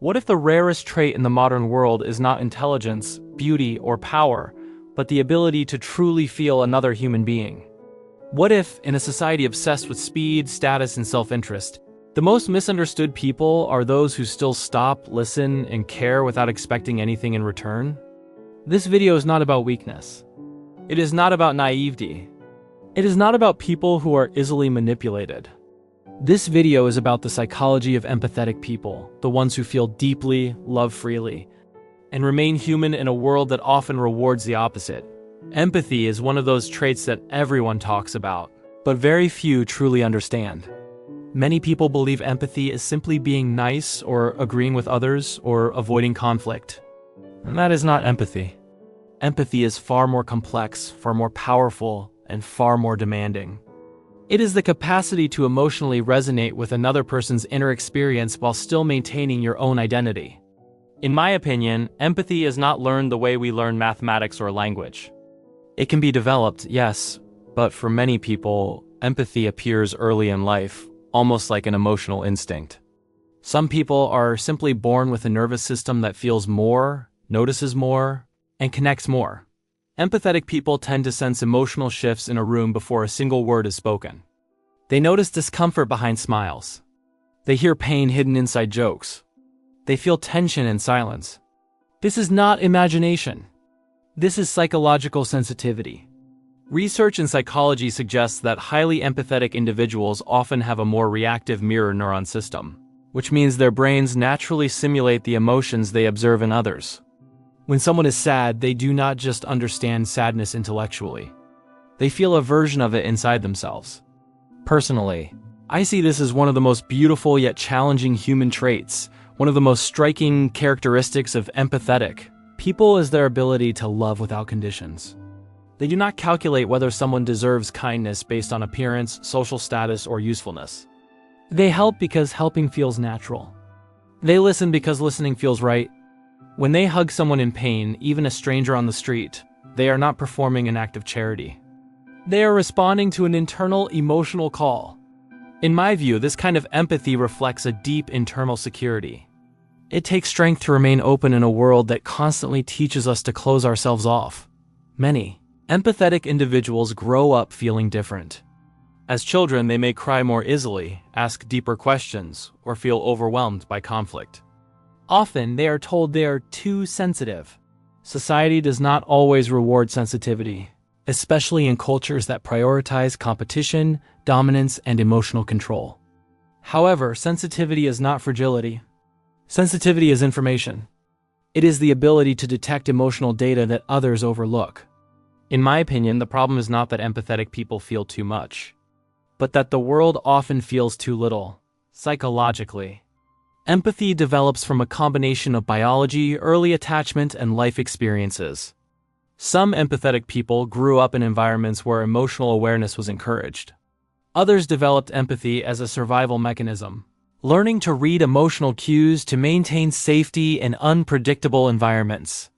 What if the rarest trait in the modern world is not intelligence, beauty, or power, but the ability to truly feel another human being? What if, in a society obsessed with speed, status, and self-interest, the most misunderstood people are those who still stop, listen, and care without expecting anything in return? This video is not about weakness. It is not about naivety. It is not about people who are easily manipulated. This video is about the psychology of empathetic people, the ones who feel deeply, love freely, and remain human in a world that often rewards the opposite. Empathy is one of those traits that everyone talks about, but very few truly understand. Many people believe empathy is simply being nice or agreeing with others or avoiding conflict. And that is not empathy. Empathy is far more complex, far more powerful, and far more demanding. It is the capacity to emotionally resonate with another person's inner experience while still maintaining your own identity. In my opinion, empathy is not learned the way we learn mathematics or language. It can be developed, yes, but for many people, empathy appears early in life, almost like an emotional instinct. Some people are simply born with a nervous system that feels more, notices more, and connects more. Empathetic people tend to sense emotional shifts in a room before a single word is spoken. They notice discomfort behind smiles. They hear pain hidden inside jokes. They feel tension in silence. This is not imagination. This is psychological sensitivity. Research in psychology suggests that highly empathetic individuals often have a more reactive mirror neuron system, which means their brains naturally simulate the emotions they observe in others. When someone is sad, they do not just understand sadness intellectually. They feel a version of it inside themselves. Personally, I see this as one of the most beautiful yet challenging human traits, one of the most striking characteristics of empathetic people is their ability to love without conditions. They do not calculate whether someone deserves kindness based on appearance, social status, or usefulness. They help because helping feels natural. They listen because listening feels right. When they hug someone in pain, even a stranger on the street, they are not performing an act of charity. They are responding to an internal emotional call. In my view, this kind of empathy reflects a deep internal security. It takes strength to remain open in a world that constantly teaches us to close ourselves off. Many empathetic individuals grow up feeling different. As children, they may cry more easily, ask deeper questions, or feel overwhelmed by conflict. Often, they are told they are too sensitive. Society does not always reward sensitivity, especially in cultures that prioritize competition, dominance, and emotional control. However, sensitivity is not fragility. Sensitivity is information. It is the ability to detect emotional data that others overlook. In my opinion, the problem is not that empathetic people feel too much, but that the world often feels too little, psychologically. Empathy develops from a combination of biology, early attachment, and life experiences. Some empathetic people grew up in environments where emotional awareness was encouraged. Others developed empathy as a survival mechanism, learning to read emotional cues to maintain safety in unpredictable environments.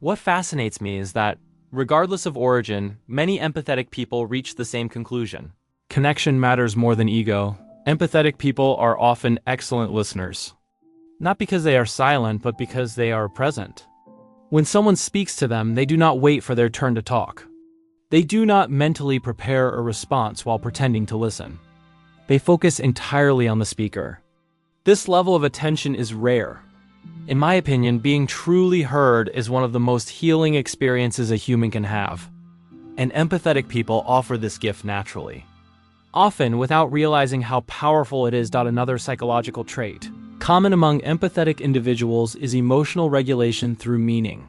What fascinates me is that, regardless of origin, many empathetic people reach the same conclusion. Connection matters more than ego. Empathetic people are often excellent listeners. Not because they are silent, but because they are present. When someone speaks to them, they do not wait for their turn to talk. They do not mentally prepare a response while pretending to listen. They focus entirely on the speaker. This level of attention is rare. In my opinion, being truly heard is one of the most healing experiences a human can have. And empathetic people offer this gift naturally, often without realizing how powerful it is. Another psychological trait common among empathetic individuals is emotional regulation through meaning.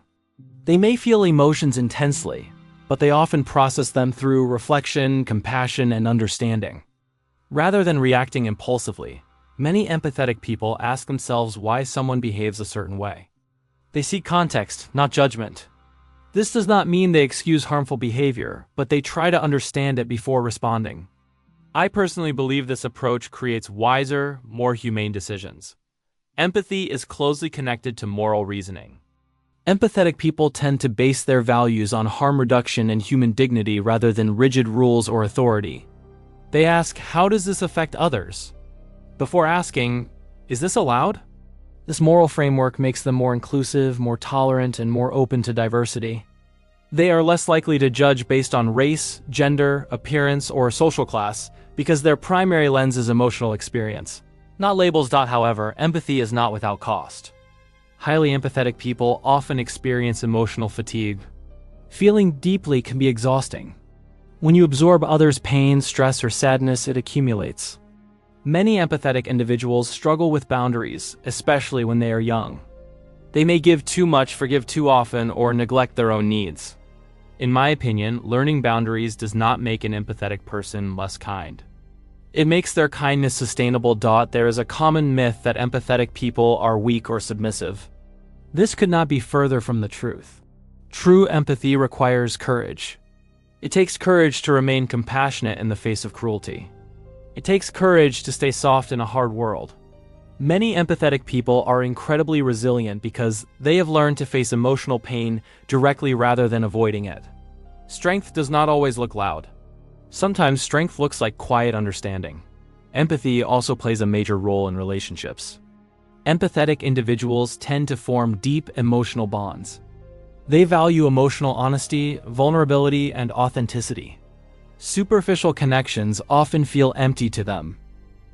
They may feel emotions intensely, but they often process them through reflection, compassion, and understanding. Rather than reacting impulsively, many empathetic people ask themselves why someone behaves a certain way. They seek context, not judgment. This does not mean they excuse harmful behavior, but they try to understand it before responding. I personally believe this approach creates wiser, more humane decisions. Empathy is closely connected to moral reasoning. Empathetic people tend to base their values on harm reduction and human dignity rather than rigid rules or authority. They ask, how does this affect others? Before asking, is this allowed? This moral framework makes them more inclusive, more tolerant, and more open to diversity. They are less likely to judge based on race, gender, appearance, or social class, because their primary lens is emotional experience. Not labels. However, empathy is not without cost. Highly empathetic people often experience emotional fatigue. Feeling deeply can be exhausting. When you absorb others' pain, stress, or sadness, it accumulates. Many empathetic individuals struggle with boundaries, especially when they are young. They may give too much, forgive too often, or neglect their own needs. In my opinion, learning boundaries does not make an empathetic person less kind. It makes their kindness sustainable. There is a common myth that empathetic people are weak or submissive. This could not be further from the truth. True empathy requires courage. It takes courage to remain compassionate in the face of cruelty. It takes courage to stay soft in a hard world. Many empathetic people are incredibly resilient because they have learned to face emotional pain directly rather than avoiding it. Strength does not always look loud. Sometimes strength looks like quiet understanding. Empathy also plays a major role in relationships. Empathetic individuals tend to form deep emotional bonds. They value emotional honesty, vulnerability, and authenticity. Superficial connections often feel empty to them.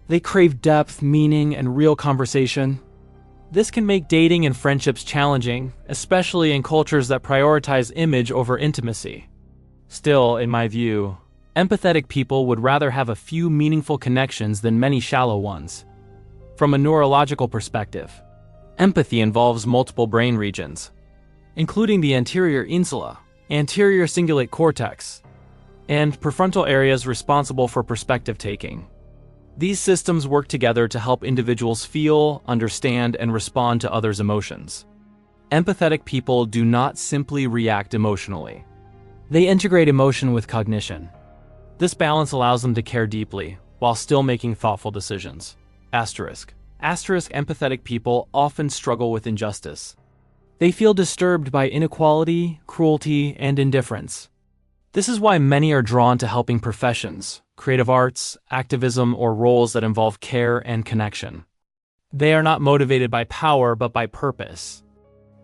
They crave depth, meaning, and real conversation. This can make dating and friendships challenging, especially in cultures that prioritize image over intimacy. Still, in my view, empathetic people would rather have a few meaningful connections than many shallow ones. From a neurological perspective, empathy involves multiple brain regions, including the anterior insula, anterior cingulate cortex, and prefrontal areas responsible for perspective taking. These systems work together to help individuals feel, understand, and respond to others' emotions. Empathetic people do not simply react emotionally. They integrate emotion with cognition. This balance allows them to care deeply, while still making thoughtful decisions. Asterisk. Empathetic people often struggle with injustice. They feel disturbed by inequality, cruelty, and indifference. This is why many are drawn to helping professions, creative arts, activism, or roles that involve care and connection. They are not motivated by power, but by purpose.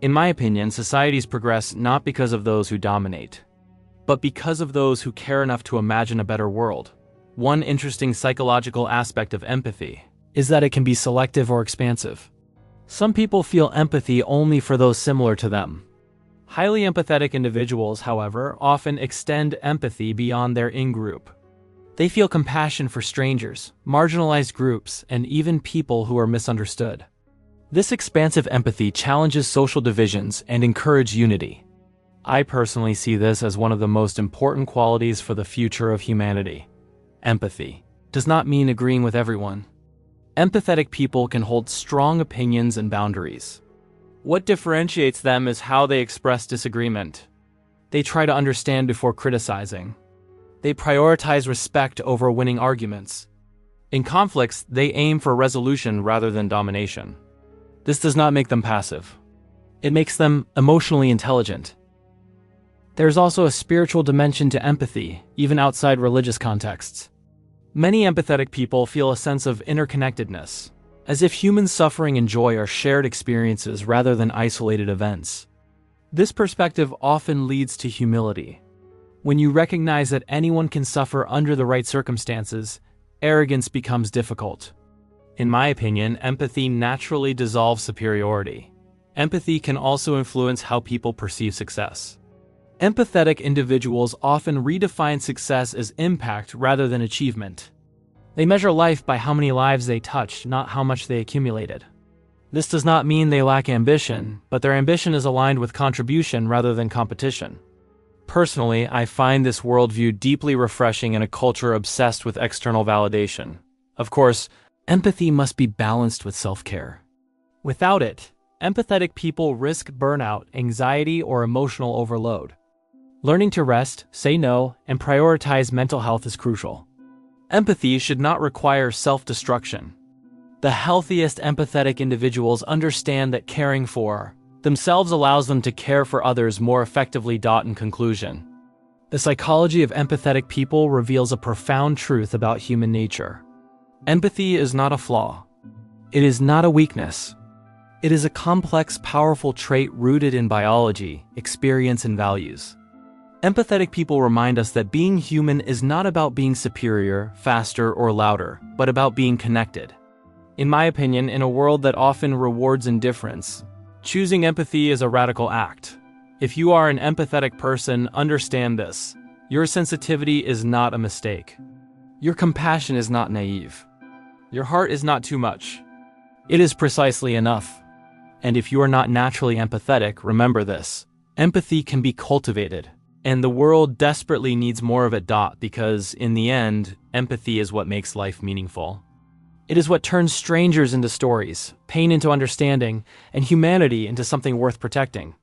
In my opinion, societies progress not because of those who dominate, but because of those who care enough to imagine a better world. One interesting psychological aspect of empathy is that it can be selective or expansive. Some people feel empathy only for those similar to them. Highly empathetic individuals, however, often extend empathy beyond their in-group. They feel compassion for strangers, marginalized groups, and even people who are misunderstood. This expansive empathy challenges social divisions and encourages unity. I personally see this as one of the most important qualities for the future of humanity. Empathy does not mean agreeing with everyone. Empathetic people can hold strong opinions and boundaries. What differentiates them is how they express disagreement. They try to understand before criticizing. They prioritize respect over winning arguments. In conflicts, they aim for resolution rather than domination. This does not make them passive. It makes them emotionally intelligent. There's also a spiritual dimension to empathy, even outside religious contexts. Many empathetic people feel a sense of interconnectedness, as if human suffering and joy are shared experiences rather than isolated events. This perspective often leads to humility. When you recognize that anyone can suffer under the right circumstances, arrogance becomes difficult. In my opinion, empathy naturally dissolves superiority. Empathy can also influence how people perceive success. Empathetic individuals often redefine success as impact rather than achievement. They measure life by how many lives they touched, not how much they accumulated. This does not mean they lack ambition, but their ambition is aligned with contribution rather than competition. Personally, I find this worldview deeply refreshing in a culture obsessed with external validation. Of course, empathy must be balanced with self-care. Without it, empathetic people risk burnout, anxiety, or emotional overload. Learning to rest, say no, and prioritize mental health is crucial. Empathy should not require self-destruction. The healthiest empathetic individuals understand that caring for themselves allows them to care for others more effectively. In conclusion, the psychology of empathetic people reveals a profound truth about human nature. Empathy is not a flaw. It is not a weakness. It is a complex, powerful trait rooted in biology, experience, and values. Empathetic people remind us that being human is not about being superior, faster, or louder, but about being connected. In my opinion, in a world that often rewards indifference, choosing empathy is a radical act. If you are an empathetic person, understand this. Your sensitivity is not a mistake. Your compassion is not naive. Your heart is not too much. It is precisely enough. And if you are not naturally empathetic, remember this. Empathy can be cultivated. And the world desperately needs more of it. Because, in the end, empathy is what makes life meaningful. It is what turns strangers into stories, pain into understanding, and humanity into something worth protecting.